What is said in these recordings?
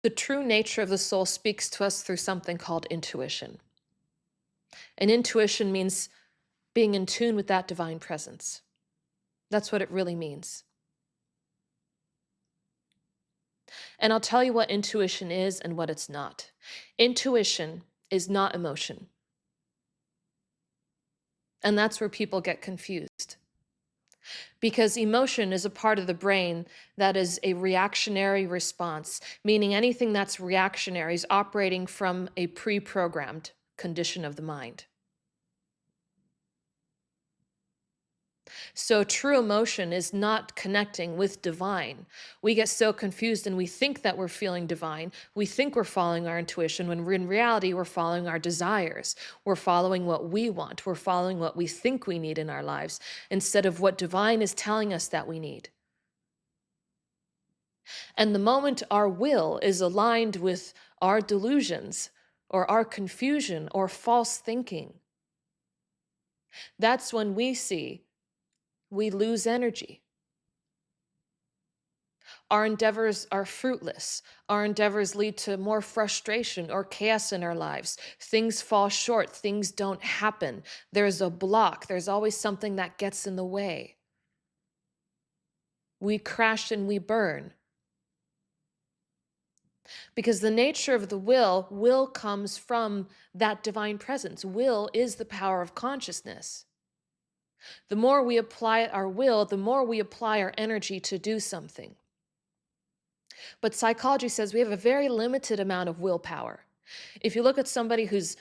The true nature of the soul speaks to us through something called intuition. And intuition means being in tune with that divine presence. That's what it really means. And I'll tell you what intuition is and what it's not. Intuition is not emotion. And that's where people get confused. Because emotion is a part of the brain that is a reactionary response, meaning anything that's reactionary is operating from a pre-programmed condition of the mind. So true emotion is not connecting with divine. We get so confused and we think that we're feeling divine. We think we're following our intuition when in reality we're following our desires. We're following what we want. We're following what we think we need in our lives instead of what divine is telling us that we need. And the moment our will is aligned with our delusions or our confusion or false thinking, that's when we lose energy. Our endeavors are fruitless. Our endeavors lead to more frustration or chaos in our lives. Things fall short. Things don't happen. There's a block. There's always something that gets in the way. We crash and we burn. Because the nature of the will comes from that divine presence. Will is the power of consciousness. The more we apply our will, the more we apply our energy to do something. But psychology says we have a very limited amount of willpower. If you look at somebody who's,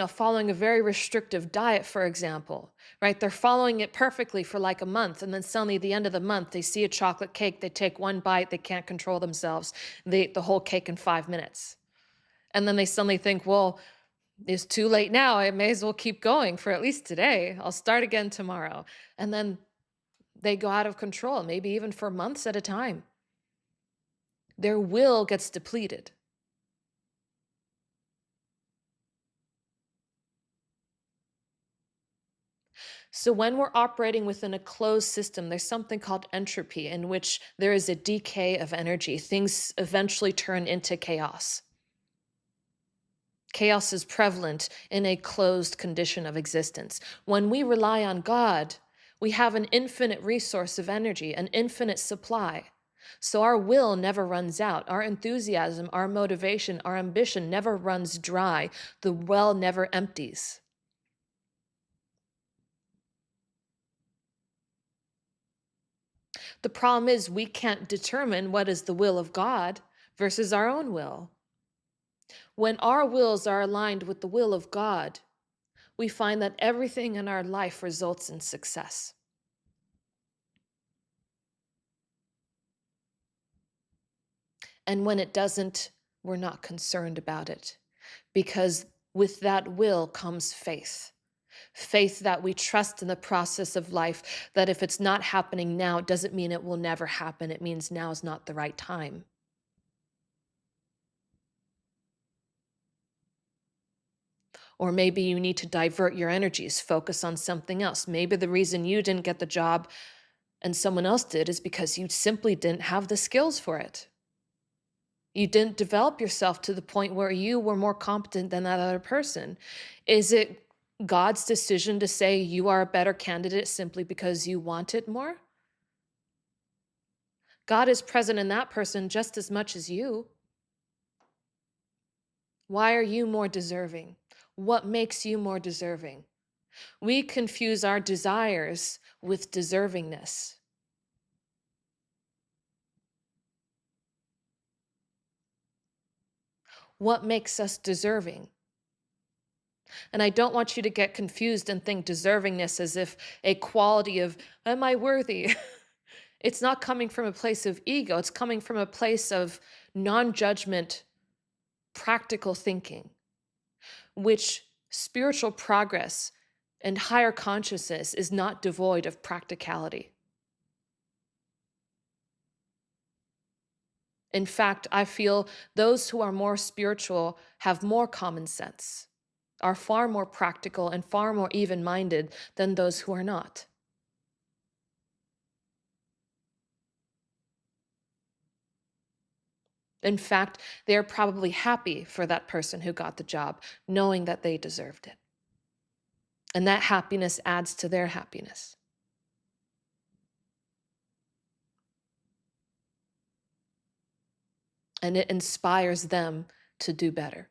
following a very restrictive diet, for example, right? They're following it perfectly for like a month, and then suddenly at the end of the month, they see a chocolate cake, they take one bite, they can't control themselves. They ate the whole cake in 5 minutes. And then they suddenly think, well, it's too late now. I may as well keep going for at least today. I'll start again tomorrow. And then they go out of control, maybe even for months at a time. Their will gets depleted. So when we're operating within a closed system, there's something called entropy, in which there is a decay of energy. Things eventually turn into chaos. Chaos is prevalent in a closed condition of existence. When we rely on God, we have an infinite resource of energy, an infinite supply. So our will never runs out. Our enthusiasm, our motivation, our ambition never runs dry. The well never empties. The problem is we can't determine what is the will of God versus our own will. When our wills are aligned with the will of God, we find that everything in our life results in success. And when it doesn't, we're not concerned about it, because with that will comes faith. Faith that we trust in the process of life, that if it's not happening now, it doesn't mean it will never happen. It means now is not the right time. Or maybe you need to divert your energies, focus on something else. Maybe the reason you didn't get the job and someone else did is because you simply didn't have the skills for it. You didn't develop yourself to the point where you were more competent than that other person. Is it God's decision to say you are a better candidate simply because you want it more? God is present in that person just as much as you. Why are you more deserving? What makes you more deserving? We confuse our desires with deservingness. What makes us deserving? And I don't want you to get confused and think deservingness as if a quality of, am I worthy? It's not coming from a place of ego. It's coming from a place of non-judgment, practical thinking, which spiritual progress and higher consciousness is not devoid of practicality. In fact, I feel those who are more spiritual have more common sense, are far more practical and far more even-minded than those who are not. In fact, they are probably happy for that person who got the job, knowing that they deserved it. And that happiness adds to their happiness. And it inspires them to do better.